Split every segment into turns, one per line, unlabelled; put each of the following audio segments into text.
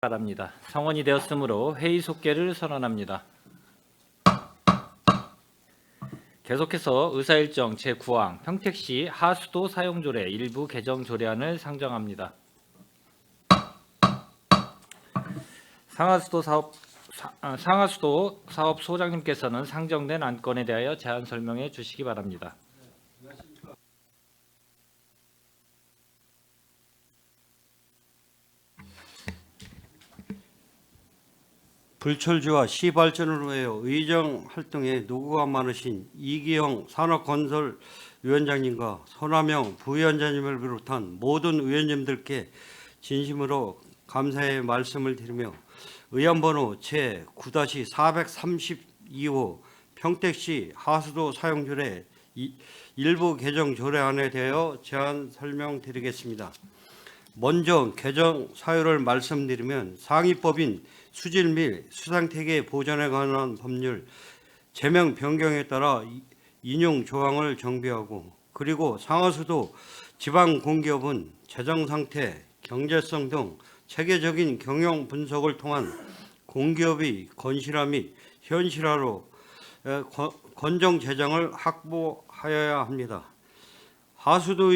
바랍니다. 성원이 되었으므로 회의 속개를 선언합니다. 계속해서 의사일정 제9항 평택시 하수도 사용조례 일부 개정 조례안을 상정합니다. 상하수도 사업 소장님께서는 상정된 안건에 대하여 제안 설명해 주시기 바랍니다.
불철주와 시발전을 위하여 의정 활동에 노고가 많으신 이기영 산업건설위원장님과 손하명 부위원장님을 비롯한 모든 위원님들께 진심으로 감사의 말씀을 드리며 의안번호 제9-432호 평택시 하수도 사용조례 일부 개정 조례안에 대하여 제안 설명드리겠습니다. 먼저 개정 사유를 말씀드리면 상위법인 수질 및 수상태계 보전에 관한 법률 제명 변경에 따라 인용 조항을 정비하고, 그리고 상하수도 지방공기업은 재정 상태, 경제성 등 체계적인 경영 분석을 통한 공기업의 건실화 및 현실화로 건정 재정을 확보하여야 합니다. 하수도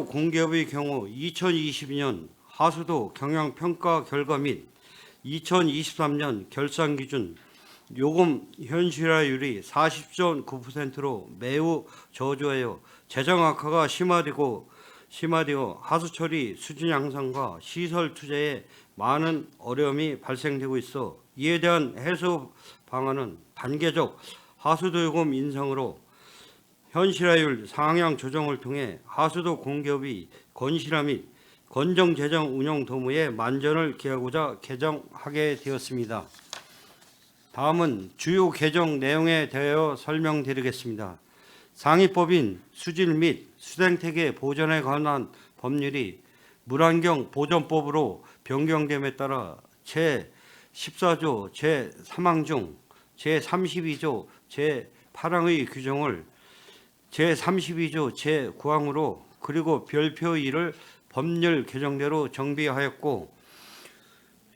공기업의 경우 2022년 하수도 경영평가 결과 및 2023년 결산 기준 요금 현실화율이 40.9%로 매우 저조하여 재정 악화가 심화되어 하수처리 수준 향상과 시설 투자에 많은 어려움이 발생되고 있어 이에 대한 해소 방안은 단계적 하수도 요금 인상으로 현실화율 상향 조정을 통해 하수도 공기업이 건실화 및 건정 재정 운영 도모에 만전을 기하고자 개정하게 되었습니다. 다음은 주요 개정 내용에 대하여 설명드리겠습니다. 상위법인 수질 및 수생태계 보전에 관한 법률이 물환경 보전법으로 변경됨에 따라 제14조 제3항 중 제32조 제8항의 규정을 제32조 제9항으로 그리고 별표 1을 법률 개정대로 정비하였고,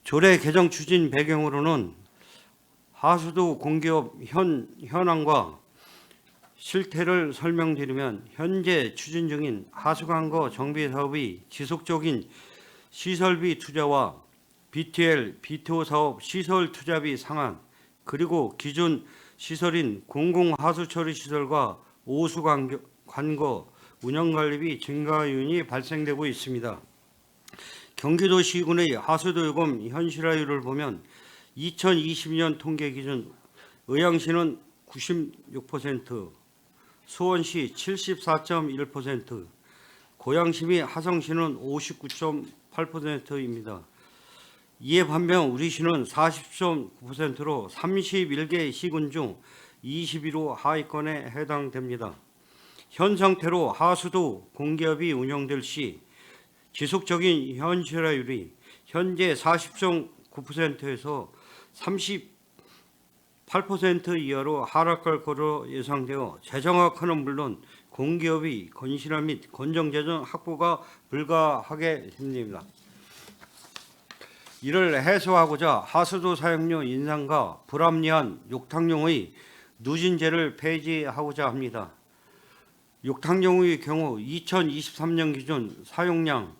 조례 개정 추진 배경으로는 하수도 공기업 현황과 실태를 설명드리면, 현재 추진 중인 하수관거 정비 사업의 지속적인 시설비 투자와 BTL, BTO 사업 시설 투자비 상한, 그리고 기존 시설인 공공하수처리 시설과 오수관거 운영관리비 증가 요인이 발생되고 있습니다. 경기도시군의 하수도 요금 현실화율을 보면 2020년 통계 기준 의왕시는 96%, 수원시 74.1%, 고양시 및 하성시는 59.8%입니다. 이에 반면 우리시는 40.9%로 31개 시군 중 21호 하위권에 해당됩니다. 현 상태로 하수도 공기업이 운영될 시 지속적인 현실화율이 현재 40.9%에서 38% 이하로 하락할 것으로 예상되어 재정 악화는 물론 공기업의 건실화 및 건정재정 확보가 불가하게 됩니다. 이를 해소하고자 하수도 사용료 인상과 불합리한 욕탕용의 누진제를 폐지하고자 합니다. 욕탕용의 경우 2023년 기준 사용량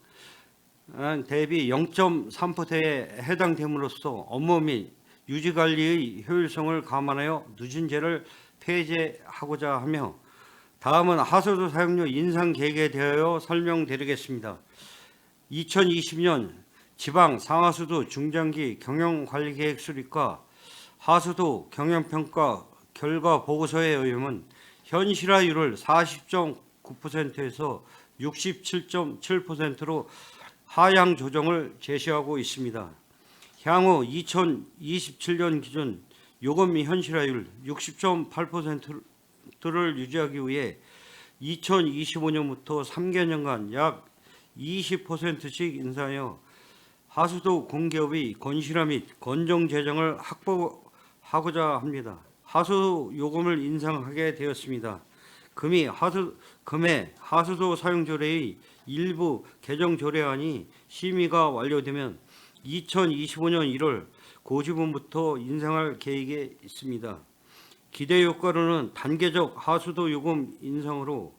대비 0.3%에 해당됨으로써 업무 및 유지관리의 효율성을 감안하여 누진제를 폐지하고자 하며, 다음은 하수도 사용료 인상 계획에 대하여 설명드리겠습니다. 2020년 지방 상하수도 중장기 경영관리계획 수립과 하수도 경영평가 결과 보고서에 의하면 현실화율을 40.9%에서 67.7%로 하향 조정을 제시하고 있습니다. 향후 2027년 기준 요금 현실화율 60.8%를 유지하기 위해 2025년부터 3개년간 약 20%씩 인상하여 하수도 공기업의 건실화 및 건정 재정을 확보하고자 합니다. 하수 요금을 인상하게 되었습니다. 금해 하수도 사용조례의 일부 개정 조례안이 심의가 완료되면 2025년 1월 고지분부터 인상할 계획에 있습니다. 기대 효과로는 단계적 하수도 요금 인상으로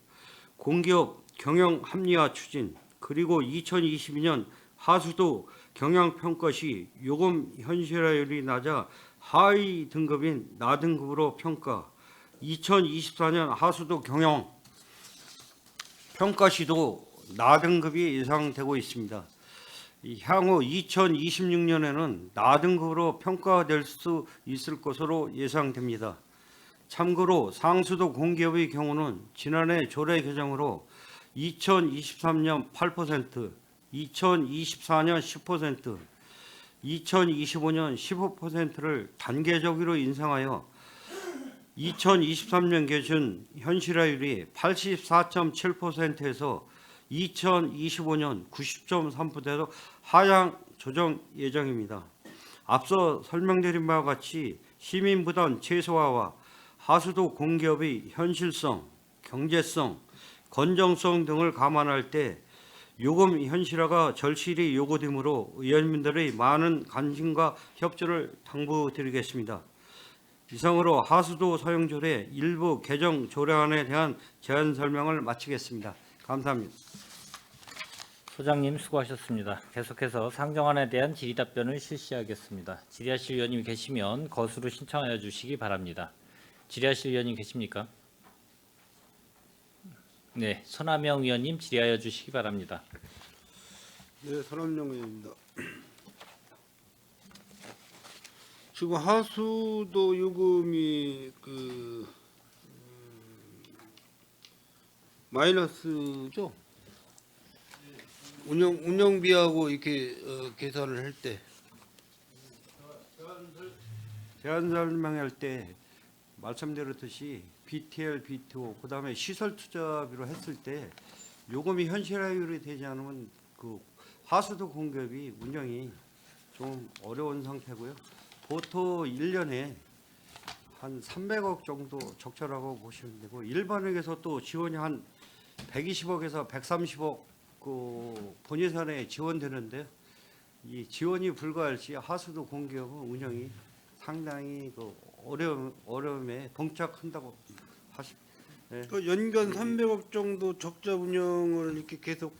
공기업 경영 합리화 추진, 그리고 2022년 하수도 경영 평가 시 요금 현실화율이 낮아 하위 등급인 나등급으로 평가, 2024년 하수도 경영 평가 시도 나등급이 예상되고 있습니다. 향후 2026년에는 나등급으로 평가될 수 있을 것으로 예상됩니다. 참고로 상수도 공기업의 경우는 지난해 조례 개정으로 2023년 8%, 2024년 10%, 2025년 15%를 단계적으로 인상하여 2023년 기준 현실화율이 84.7%에서 2025년 90.3%로 하향 조정 예정입니다. 앞서 설명드린 바와 같이 시민 부담 최소화와 하수도 공기업의 현실성, 경제성, 건정성 등을 감안할 때 요금 현실화가 절실히 요구되므로 의원님들의 많은 관심과 협조를 당부드리겠습니다. 이상으로 하수도 사용조례 일부 개정 조례안에 대한 제안 설명을 마치겠습니다. 감사합니다.
소장님 수고하셨습니다. 계속해서 상정안에 대한 질의답변을 실시하겠습니다. 질의하실 의원님 계시면 거수로 신청하여 주시기 바랍니다. 질의하실 의원님 계십니까? 네, 손하명 의원님 질의하여 주시기 바랍니다.
네, 손함영 의원입니다. 지금 하수도 요금이 마이너스죠? 운영비하고 이렇게 계산을 할 때
제안 설명할 때 말씀드렸듯이 BTL, BTO, 그다음에 시설 투자비로 했을 때 요금이 현실화율이 되지 않으면 그 하수도 공급이 운영이 좀 어려운 상태고요. 보통 1년에 한 300억 정도 적절하고 보시면 되고, 일반액에서 또 지원이 한 120억에서 130억 그 본예산에 지원되는데, 이 지원이 불가할 시 하수도 공기업은 운영이 상당히 그 어려움에 봉착한다고 네.
연간 300억 정도 적자 운영을 이렇게 계속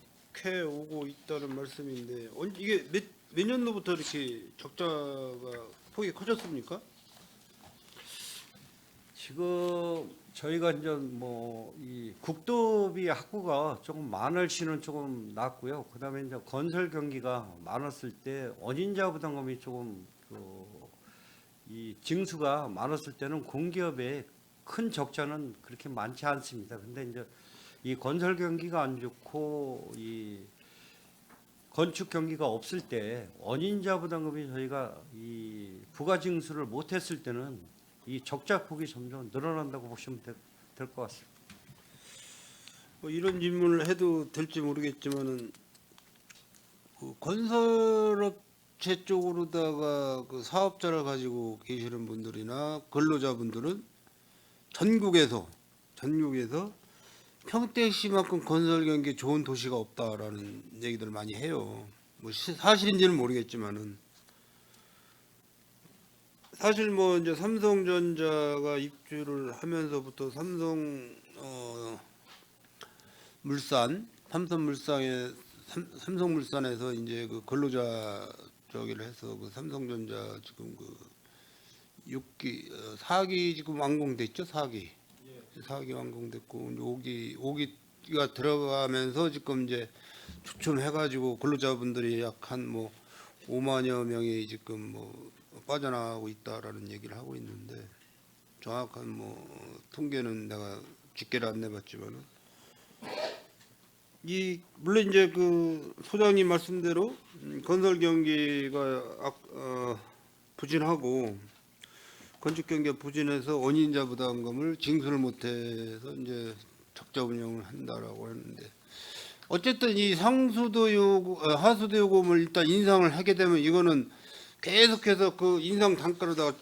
해 오고 있다는 말씀인데 이게 몇 년도부터 이렇게 적자가 폭이 커졌습니까?
지금 저희가 이제 뭐 이 국도비 확보가 조금 많을 시는 조금 낮고요. 그다음에 이제 건설 경기가 많았을 때 원인자 부담금이 조금 이 징수가 많았을 때는 공기업의 큰 적자는 그렇게 많지 않습니다. 근데 이제 이 건설 경기가 안 좋고 이 건축 경기가 없을 때 원인자 부담금이 저희가 이 부가 징수를 못했을 때는 이 적자 폭이 점점 늘어난다고 보시면 될 것 같습니다.
뭐 이런 질문을 해도 될지 모르겠지만은 그 건설업체 쪽으로다가 그 사업자를 가지고 계시는 분들이나 근로자분들은 전국에서 평택시만큼 건설 경기 좋은 도시가 없다라는 얘기들 많이 해요. 뭐 사실인지는 모르겠지만은 사실 뭐 이제 삼성전자가 입주를 하면서부터 삼성물산에서 이제 그 근로자 저기를 해서 그 삼성전자 지금 그 4기 지금 완공됐죠. 4기 완공됐고 5기가 들어가면서 지금 이제 추첨해가지고 근로자분들이 약 한 뭐 5만여 명이 지금 뭐 빠져나가고 있다라는 얘기를 하고 있는데 정확한 뭐 통계는 내가 집계를 안 내봤지만은 물론 이제 그 소장님 말씀대로 건설 경기가 부진하고 건축 경기가 부진해서 원인자 부담금을 징수를 못해서 이제 적자 운영을 한다라고 했는데 어쨌든 이 하수도 요금을 일단 인상을 하게 되면 이거는 계속해서 그 인상 단가로다가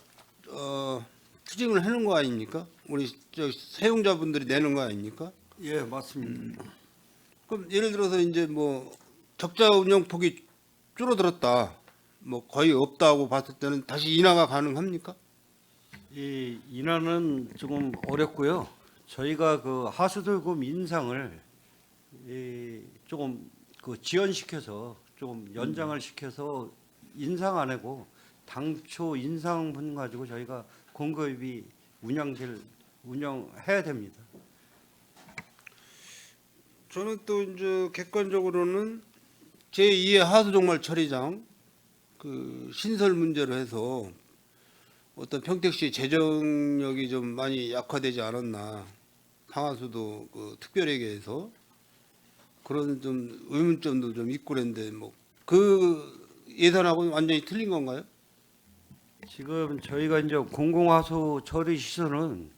추징을 하는 거 아닙니까? 우리 저 사용자분들이 내는 거 아닙니까?
예, 맞습니다.
그럼 예를 들어서 이제 뭐 적자 운영 폭이 줄어들었다. 뭐 거의 없다고 봤을 때는 다시 인하가 가능합니까?
이 인하는 조금 어렵고요. 저희가 그 하수도요금 인상을 조금 그 지연시켜서 좀 연장을 시켜서 인상 안 하고 당초 인상분 가지고 저희가 공급이 운영해야 됩니다.
저는 또 이제 객관적으로는 제2의 하수종말 처리장 그 신설 문제로 해서 어떤 평택시 재정력이 좀 많이 약화되지 않았나, 상하수도 그 특별회계에서 그런 좀 의문점도 좀 있고 그랬는데 뭐 그 예산하고는 완전히 틀린 건가요?
지금 저희가 이제 공공하수 처리 시설은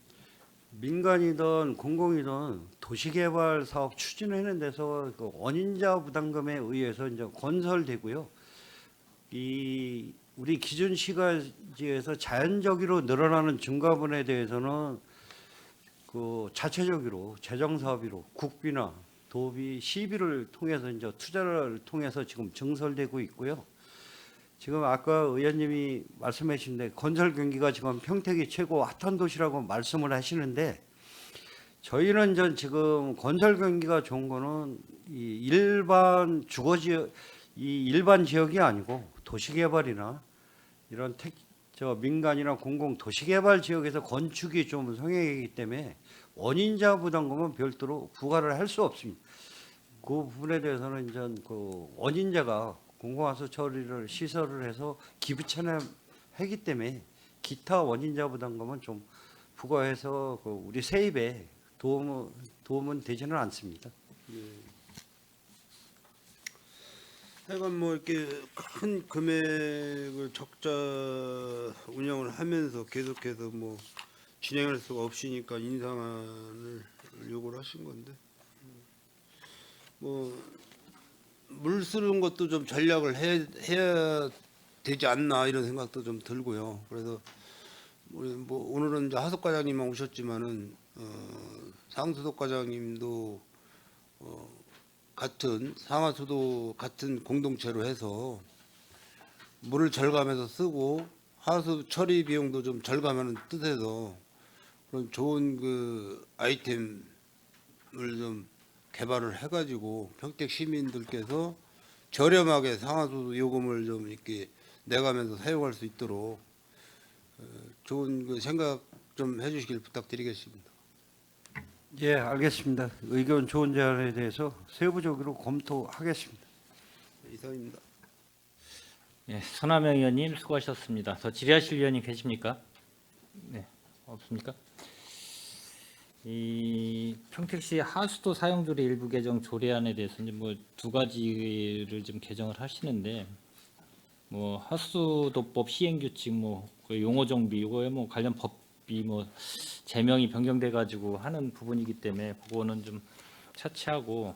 민간이든 공공이든 도시개발 사업 추진하는 데서 그 원인자 부담금에 의해서 이제 건설되고요. 이 우리 기준 시가지에서 자연적으로 늘어나는 증가분에 대해서는 그 자체적으로 재정 사업으로 국비나 도비, 시비를 통해서 이제 투자를 통해서 지금 증설되고 있고요. 지금 아까 의원님이 말씀하신데 건설 경기가 지금 평택이 최고 핫한 도시라고 말씀을 하시는데 저희는 전 지금 건설 경기가 좋은 거는 이 일반 주거 지역 이 일반 지역이 아니고 도시 개발이나 이런 민간이나 공공 도시 개발 지역에서 건축이 좀 성행이기 때문에 원인자 부담금은 별도로 부과를 할 수 없습니다. 그 부분에 대해서는 이제 그 원인자가 공공하수 처리를 시설을 해서 기부 참여하기 때문에 기타 원인자 부담금은 좀 부과해서 그 우리 세입에 도움은 되지는 않습니다.
하여간 뭐 이렇게 큰 금액을 적자 운영을 하면서 계속해서 뭐 진행할 수가 없으니까 인상안을 요구를 하신 건데 뭐 물 쓰는 것도 좀 전략을 해야 되지 않나 이런 생각도 좀 들고요. 그래서 우리 뭐 오늘은 이제 하석 과장님만 오셨지만은 상수석 과장님도 같은 상하수도 같은 공동체로 해서 물을 절감해서 쓰고 하수 처리 비용도 좀 절감하는 뜻에서 그런 좋은 그 아이템을 좀 개발을 해가지고 평택 시민들께서 저렴하게 상하수 요금을 좀 이렇게 내가면서 사용할 수 있도록 좋은 그 생각 좀 해주시길 부탁드리겠습니다.
예, 알겠습니다. 의견 좋은 제안에 대해서 세부적으로 검토하겠습니다.
이상입니다.
예, 손하명 의원님 수고하셨습니다. 더 질의하실 의원님 계십니까? 네, 없습니까? 이 평택시 하수도 사용조례 일부 개정 조례안에 대해서는 뭐 두 가지를 좀 개정을 하시는데 뭐 하수도법 시행규칙 그 용어 정비 이거에 뭐 관련 법이 뭐 제명이 변경돼 가지고 하는 부분이기 때문에 그거는 좀 차치하고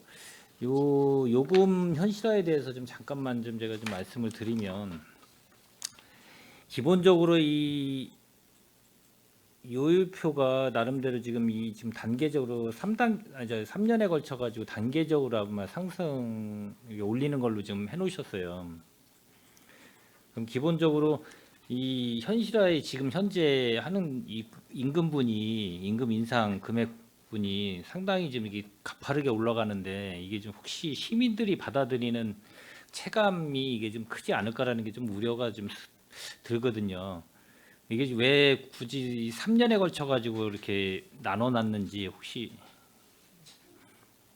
요 요금 현실화에 대해서 좀 잠깐만 좀 제가 좀 말씀을 드리면 기본적으로 이 요율표가 나름대로 지금 단계적으로 3년에 걸쳐 가지고 단계적으로 아마 상승 올리는 걸로 지금 해 놓으셨어요. 그럼 기본적으로 이 현실화에 지금 현재 하는 이 임금 인상 금액분이 상당히 지금 이게 가파르게 올라가는데 이게 좀 혹시 시민들이 받아들이는 체감이 이게 좀 크지 않을까라는 게 좀 우려가 좀 들거든요. 이게 왜 굳이 3년에 걸쳐 가지고 이렇게 나눠놨는지 혹시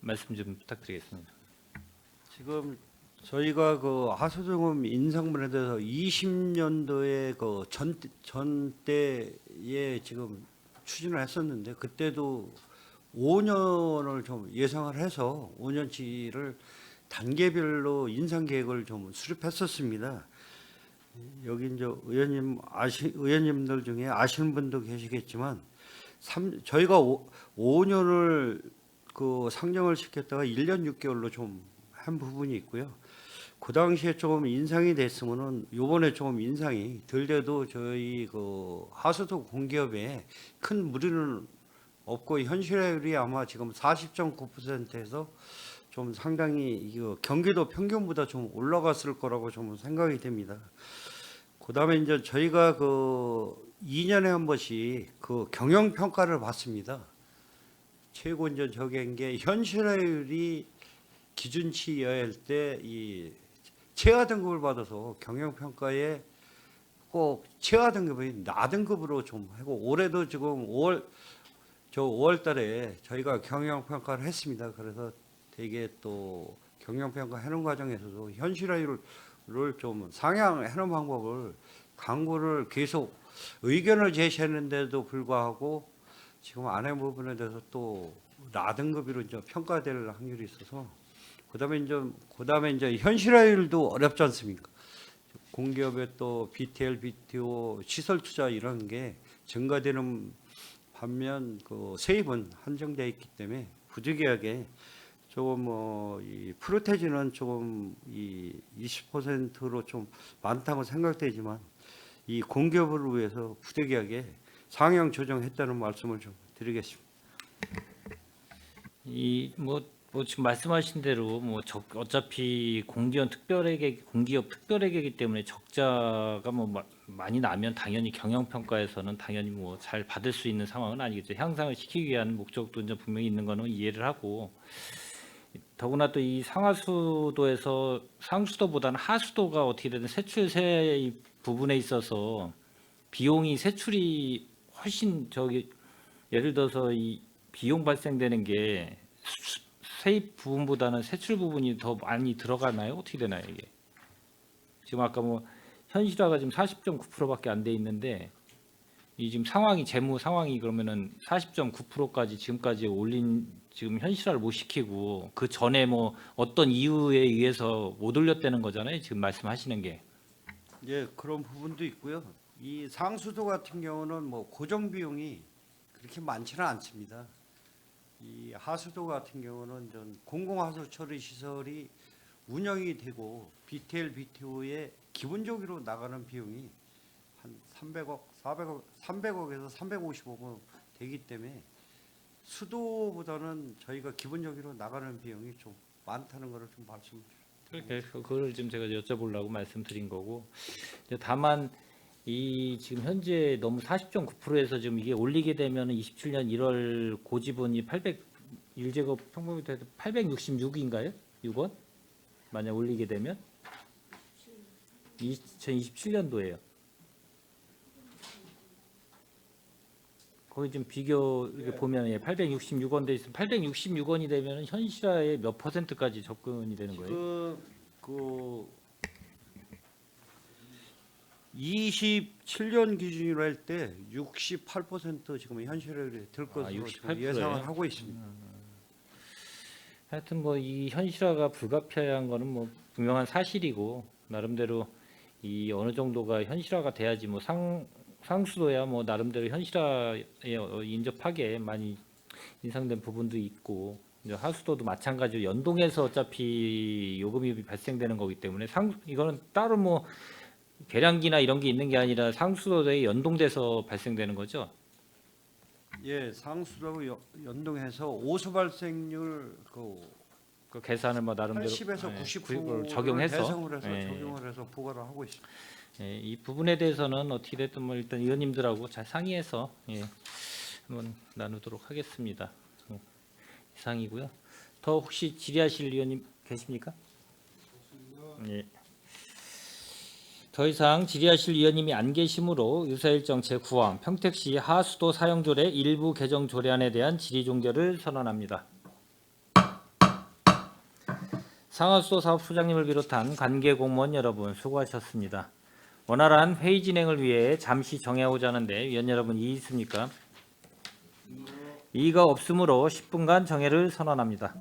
말씀 좀 부탁드리겠습니다.
지금 저희가 그 하수도요금 인상분에 대해서 20년도에 그 전때에 지금 추진을 했었는데 그때도 5년을 좀 예상을 해서 5년치를 단계별로 인상 계획을 좀 수립했었습니다. 여기 이제 의원님들 중에 아시는 분도 계시겠지만 저희가 5년을 그 상정을 시켰다가 1년 6개월로 좀 한 부분이 있고요. 그 당시에 조금 인상이 됐으면은 요번에 조금 인상이 덜 돼도 저희 그 하수도 공기업에 큰 무리는 없고 현실율이 아마 지금 40.9%에서 좀 상당히 이거 경기도 평균보다 좀 올라갔을 거라고 좀 생각이 됩니다. 그다음에 이제 저희가 그 2년에 한 번씩 그 경영 평가를 받습니다. 최고 이제 저기인 게 현실화율이 기준치여야 할 때 이 최하 등급을 받아서 경영 평가에 꼭 최하 등급이 나등급으로 좀 하고 올해도 지금 5월 달에 저희가 경영 평가를 했습니다. 그래서 되게 또 경영 평가 해놓은 과정에서도 현실화율을 좀 상향하는 방법을 강구를 계속 의견을 제시했는데도 불구하고 지금 안 한 부분에 대해서 또 나등급으로 이제 평가될 확률이 있어서 그다음에 이제 현실화율도 어렵지 않습니까? 공기업의 또 BTL, BTO 시설 투자 이런 게 증가되는 반면 그 세입은 한정되어 있기 때문에 부득이하게 조금 이 프로테지는 조금 이 20%로 좀 많다고 생각되지만 이 공기업을 위해서 부득이하게 상향 조정했다는 말씀을 좀 드리겠습니다.
이 뭐 지금 말씀하신 대로 어차피 공기업 특별회계이기 때문에 적자가 많이 나면 당연히 경영 평가에서는 당연히 잘 받을 수 있는 상황은 아니겠죠. 향상을 시키기 위한 목적도 이제 분명히 있는 거는 이해를 하고, 더구나 또 이 상하수도에서 상수도보다는 하수도가 어떻게 되든 세출세 부분에 있어서 비용이 세출이 훨씬 예를 들어서 이 비용 발생되는 게 세입 부분보다는 세출 부분이 더 많이 들어가나요? 어떻게 되나요, 이게? 지금 아까 현실화가 지금 40.9%밖에 안 돼 있는데 이 지금 재무 상황이 그러면은 40.9%까지 지금까지 올린 지금 현실화를 못 시키고 그 전에 어떤 이유에 의해서 못 올렸다는 거잖아요. 지금 말씀하시는 게.
예, 그런 부분도 있고요. 이 상수도 같은 경우는 고정 비용이 그렇게 많지는 않습니다. 이 하수도 같은 경우는 공공하수 처리 시설이 운영이 되고 BTL, BTO에 기본적으로 나가는 비용이 한 300억, 300억에서 350억 되기 때문에 수도보다는 저희가 기본적으로 나가는 비용이 좀 많다는 것을 좀 말씀드립니다.
그걸 좀 제가 여쭤보려고 말씀드린 거고, 다만 이 지금 현재 너무 40.9%에서 지금 이게 올리게 되면 27년 1월 고지분이 1제곱 평방미터에서 866인가요? 6원? 만약 올리게 되면 2027년도에요. 거기 좀 비교 이렇게 보면 866원 돼 있으면 866원이 되면 현실화의 몇 %까지 접근이 되는 거예요?
그 27년 기준으로 할 때 68% 지금 현실화율이 될 것으로 지금
68%예요?
예상을 하고 있습니다.
하여튼 이 현실화가 불가피한 거는 분명한 사실이고, 나름대로 이 어느 정도가 현실화가 돼야지 상수도야 나름대로 현실화에 인접하게 많이 인상된 부분도 있고, 이제 하수도도 마찬가지로 연동해서 어차피 요금이 발생되는 거기 때문에 이거는 따로 계량기나 이런 게 있는 게 아니라 상수도에 연동돼서 발생되는 거죠.
예, 상수도 연동해서 오수 발생률
그 계산을 나름대로
80에서 90%를
적용해서
대상으로 해서 적용을 해서 부과를 하고 있습니다.
이 부분에 대해서는 어떻게 됐든 일단 의원님들하고 잘 상의해서 한번 나누도록 하겠습니다. 이상이고요. 더 혹시 질의하실 의원님 계십니까? 예. 더 이상 질의하실 의원님이 안 계시므로 유사일정 제9항 평택시 하수도 사용조례 일부 개정 조례안에 대한 질의 종결을 선언합니다. 상하수도 사업소장님을 비롯한 관계 공무원 여러분 수고하셨습니다. 원활한 회의 진행을 위해 잠시 정해오자 하는데 위원 여러분 이의 있습니까? 이의가 없으므로 10분간 정회를 선언합니다.